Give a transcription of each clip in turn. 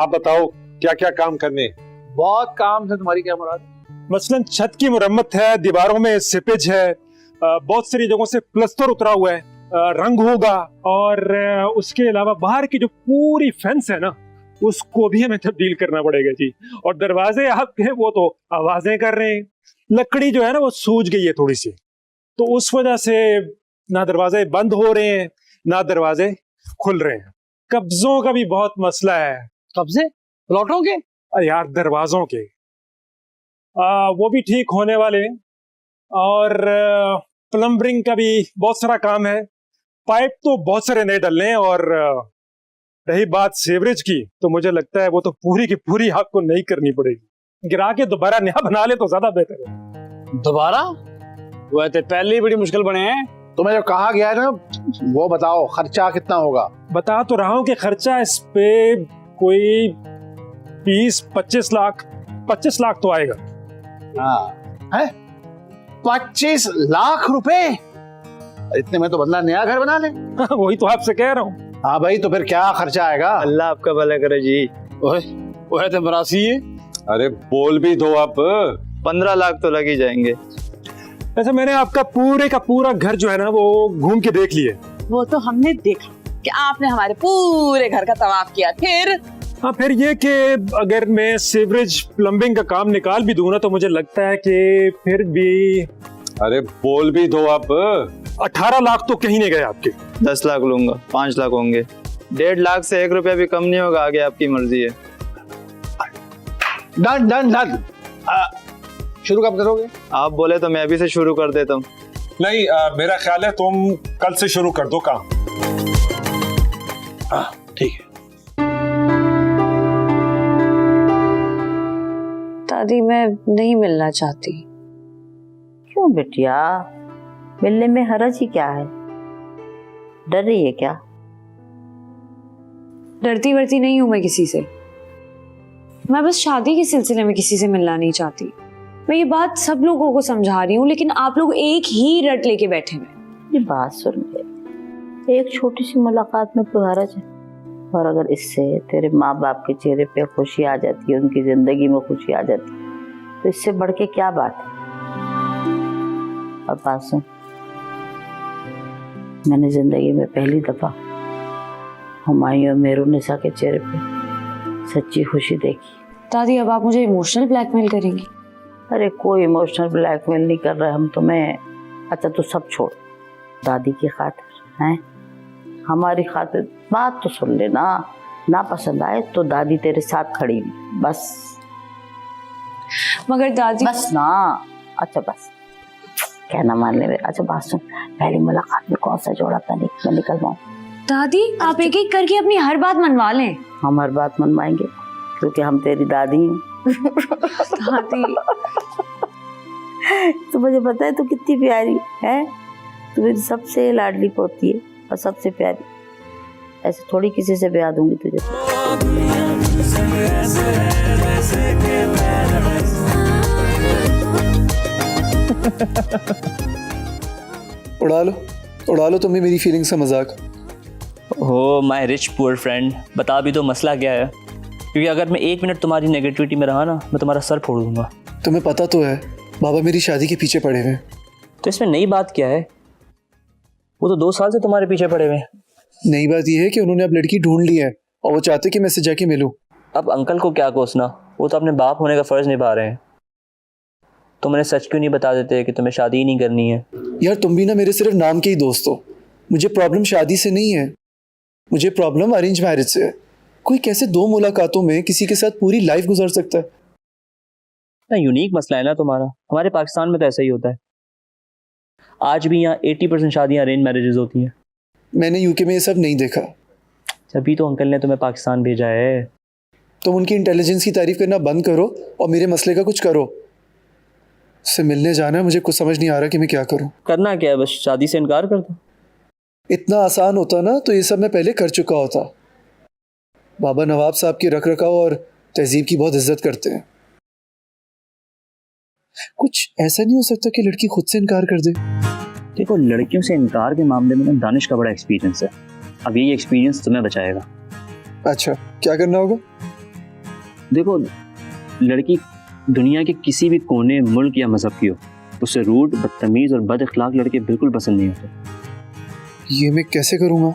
आप बताओ क्या क्या काम करने? बहुत काम है, तुम्हारी क्या मुराद? मसलन छत की मुरम्मत है, दीवारों में सिपेज है, बहुत सारी जगहों से प्लस्तर उतरा हुआ है, रंग होगा, और उसके अलावा बाहर की जो पूरी फेंस है ना उसको भी हमें तब्दील करना पड़ेगा जी। और दरवाजे आपके वो तो आवाजें कर रहे हैं, लकड़ी जो है ना वो सूज गई है थोड़ी सी, तो उस वजह से ना दरवाजे बंद हो रहे हैं ना दरवाजे खुल रहे हैं। कब्जों का भी बहुत मसला है। कब्जे प्लॉटों के? अरे यार दरवाजों के वो भी ठीक होने वाले हैं, और प्लम्बरिंग का भी बहुत सारा काम है, पाइप तो बहुत सारे नए डलने हैं, और रही बात सीवरेज की तो मुझे लगता है वो तो पूरी की पूरी आपको नई करनी पड़ेगी। गिरा के दोबारा नया बना ले तो ज्यादा बेहतर है। दोबारा? वो तो पहले ही बड़ी मुश्किल बने हैं। तुम्हें जो कहा गया है ना वो बताओ, खर्चा कितना होगा? बता तो रहा हूँ कि खर्चा इस पे कोई 20-25 लाख, 25 लाख तो आएगा। हाँ है 25 लाख रुपए? इतने में तो बंदा नया घर बना ले। वही तो आपसे कह रहा हूँ। हाँ भाई, तो फिर क्या खर्चा आएगा? अल्लाह आपका भला करे जी। ओए तो बरासी है। अरे बोल भी दो आप। 15 लाख तो लग ही जाएंगे। ऐसे मैंने आपका पूरे का पूरा घर जो है ना वो घूम के देख लिए। वो तो हमने देखा कि आपने हमारे पूरे घर का तवाफ किया। फिर हाँ, फिर ये कि अगर मैं सीवरेज प्लम्बिंग का काम निकाल भी दूं ना तो मुझे लगता है कि फिर भी। अरे बोल भी दो आप। 18 लाख तो कहीं नहीं गए आपके। 10 लाख लूंगा, 5 लाख होंगे। 1.5 लाख से 1 रुपया भी कम नहीं होगा, आगे आपकी मर्जी है। Done done done. शुरू कब करोगे? आप बोले तो मैं अभी से शुरू कर देता हूँ। नहीं, मेरा ख्याल है तुम कल से शुरू कर दो काम। ठीक है। दादी मैं नहीं मिलना चाहती। क्यों बिटिया, मिलने में हरज ही क्या है? डर रही है क्या? डरती वरती नहीं हूं मैं किसी से, मैं बस शादी के सिलसिले में किसी से मिलना नहीं चाहती। मैं ये बात सब लोगों को समझा रही हूँ, लेकिन आप लोग एक ही रट लेके बैठे हुए। ये बात सुन ले, एक छोटी सी मुलाकात में कोई हरज है? और अगर इससे तेरे माँ बाप के चेहरे पे खुशी आ जाती है, उनकी जिंदगी में खुशी आ जाती है, तो इससे बढ़ के क्या बात है? और बात सुन, मैंने जिंदगी में पहली दफा हुमायूं और मेहरुन्निसा के चेहरे पे सच्ची खुशी देखी। दादी अब आप मुझे इमोशनल ब्लैकमेल करेंगी? अरे कोई इमोशनल ब्लैकमेल नहीं कर रहे हम तुम्हें। अच्छा तो सब छोड़, दादी की खातिर हैं, हमारी खातिर बात तो सुन लेना। ना पसंद आए तो दादी तेरे साथ खड़ी हुई, बस। मगर दादी बस ना। अच्छा बस, कहना मान ले। अच्छा बात सुन, पहली मुलाकात में कौन सा जोड़ा था मैं निकलवाऊं? दादी आप एक एक करके अपनी हर बात मनवा लें। हम हर बात मनवाएंगे क्योंकि हम तेरी दादी हैं। दादी तो मुझे पता है तू कितनी प्यारी है, तू मेरी सबसे लाडली पोती है और सबसे प्यारी। ऐसे थोड़ी किसी से ब्याह दूंगी तुझे। उड़ा लो तुम्हें मेरी फीलिंग्स का मजाक। हो माय रिच पुअर फ्रेंड, बता भी तो मसला क्या है, क्योंकि अगर मैं 1 मिनट तुम्हारी नेगेटिविटी में रहा ना मैं तुम्हारा सर फोड़ दूंगा। तुम्हें पता तो है बाबा मेरी शादी के पीछे पड़े हुए। तो इसमें नई बात क्या है? वो तो 2 साल से तुम्हारे पीछे पड़े हुए हैं। नई बात यह है कि उन्होंने अब लड़की ढूंढ ली है और वो चाहते कि मैं से जाके मिलूं। अब अंकल को क्या कोसना, वो तो अपने बाप होने का फर्ज निभा रहे हैं। तुम उन्हें सच क्यों नहीं बता देते कि तुम्हें शादी ही नहीं करनी है? यार तुम भी ना मेरे सिर्फ नाम के ही दोस्त हो। मुझे प्रॉब्लम शादी से नहीं है, मुझे प्रॉब्लम अरेंज मैरिज से है। कोई कैसे 2 मुलाकातों में किसी के साथ पूरी लाइफ गुजार सकता है? ना यूनिक मसला है ना तुम्हारा, हमारे पाकिस्तान में तो ऐसा ही होता है। आज भी यहाँ 80% शादियाँ अरेंज मैरिजेस होती हैं। मैंने यूके में ये सब नहीं देखा। तभी तो अंकल ने तुम्हें पाकिस्तान भेजा है। तुम उनकी इंटेलिजेंस की तारीफ करना बंद करो और मेरे मसले का कुछ करो। उससे मिलने जाना है, मुझे कुछ समझ नहीं आ रहा कि मैं क्या करूं। करना क्या है, बस शादी से इनकार कर दो। इतना आसान होता ना तो ये सब मैं पहले कर चुका होता। बाबा नवाब साहब की रख रखाव और तहजीब की बहुत इज्जत करते हैं। कुछ ऐसा नहीं हो सकता कि लड़की खुद से इनकार कर दे? देखो लड़कियों से इनकार के मामले में दानिश का बड़ा एक्सपीरियंस है। अब यही एक्सपीरियंस तुम्हें बचाएगा। अच्छा क्या करना होगा? देखो, लड़की दुनिया के किसी भी कोने, मुल्क या मजहब की हो, उसे रूड, बदतमीज और बद अखलाक लड़के बिल्कुल पसंद नहीं होते। ये मैं कैसे करूँगा?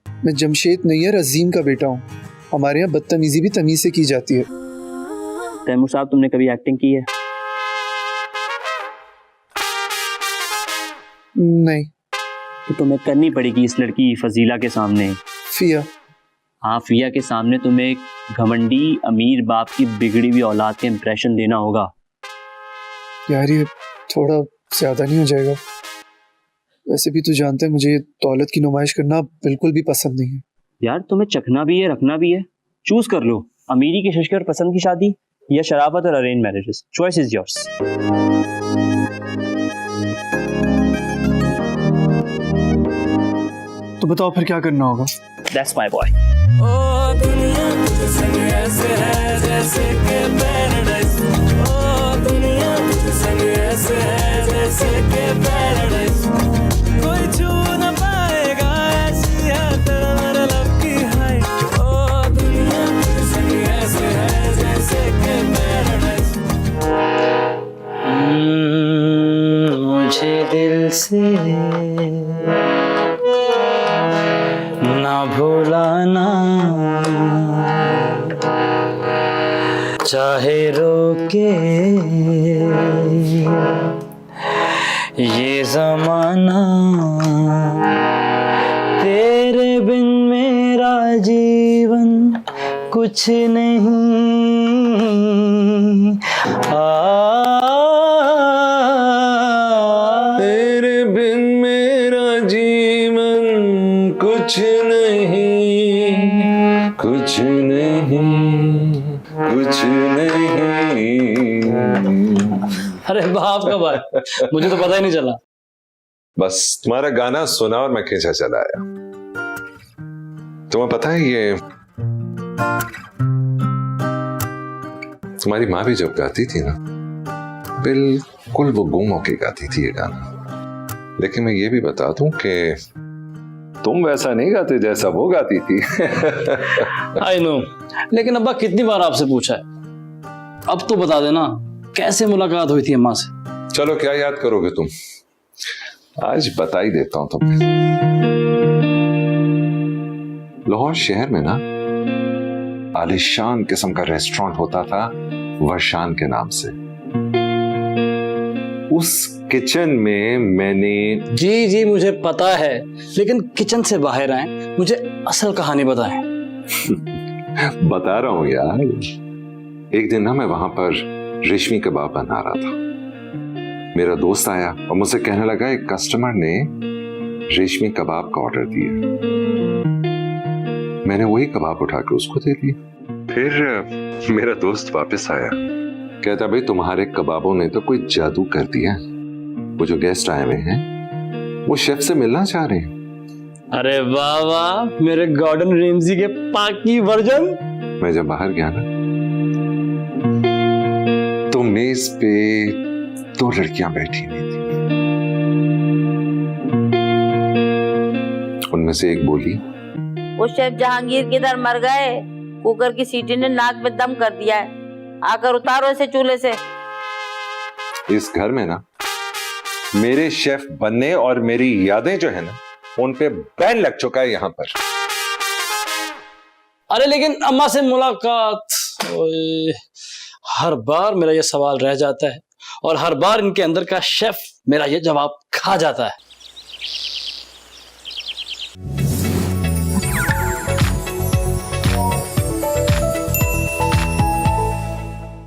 मैं जमशेद नैयर अजीम का बेटा हूँ। हमारे यहाँ बदतमीजी भी तमीज से की जाती है। तैमूर साहब, तुमने कभी एक्टिंग की है? नहीं। तो तुम्हें करनी पड़ेगी इस लड़की फजीला के सामने। फिया? हाँ, फिया के सामने तुम्हें एक घमंडी अमीर बाप की बिगड़ी हुई औलाद के इंप्रेशन देना होगा। यार ये थोड़ा ज्यादा नहीं हो जाएगा? वैसे भी तू जानता है मुझे दौलत की नुमाइश करना बिल्कुल भी पसंद नहीं है। यार तुम्हें चखना भी है, रखना भी है, चूज कर लो। अमीरी के शशके और पसंद की शादी या शराफत और arrange marriages, choice is yours. तो बताओ फिर क्या करना होगा? That's my boy. मुझे दिल से ना भुलाना, चाहे रोके ये जमाना, तेरे बिन मेरा जीवन कुछ नहीं। तेरे बिन मेरा जीवन कुछ नहीं, कुछ नहीं, कुछ नहीं। अरे बाप का भाई, मुझे तो पता ही नहीं चला। बस तुम्हारा गाना सुना और मैं खींचा चला आया। तुम्हें पता है ये तुम्हारी माँ भी जब गाती थी ना, बिल्कुल वो गुम होके गाती थी ये गाना। लेकिन मैं ये भी बता दूं कि तुम वैसा नहीं गाते जैसा वो गाती थी। आई नो, लेकिन अब्बा कितनी बार आपसे पूछा है, अब तो बता देना कैसे मुलाकात हुई थी अम्मा से। चलो क्या याद करोगे तुम, आज बता ही देता हूं तुम्हें। लाहौर शहर में ना आलिशान किस्म का रेस्टोरेंट होता था वर्शान के नाम से। उस किचन में मैंने जी मुझे पता है, लेकिन किचन से बाहर आए, मुझे असल कहानी बताएं। बता रहा हूं यार। एक दिन ना मैं वहां पर रेशमी कबाब बना रहा था। मेरा दोस्त आया और मुझसे कहने लगा एक कस्टमर ने रेशमी कबाब का ऑर्डर दिया। मैंने वही कबाब उठा के उसको दे दिया। फिर मेरा दोस्त वापस आया, कहता भाई तुम्हारे कबाबों ने तो कोई जादू कर दिया। वो जो गेस्ट आए हुए हैं वो शेफ से मिलना चाह रहे हैं। अरे वाह वाह, मेरे गॉर्डन रेमजी के पाकी वर्जन। मैं जब बाहर गया ना तो मेज पे 2 लड़कियां बैठी हुई थी। उनमें से एक बोली, वो शेफ जहांगीर किधर मर गए? कुकर की सीटी ने नाक में दम कर दिया है, आकर उतारो इसे चूल्हे से। इस घर में ना मेरे शेफ बनने और मेरी यादें जो है ना उन पे बैन लग चुका है यहाँ पर। अरे लेकिन अम्मा से मुलाकात, ओए, हर बार मेरा ये सवाल रह जाता है और हर बार इनके अंदर का शेफ मेरा ये जवाब खा जाता है।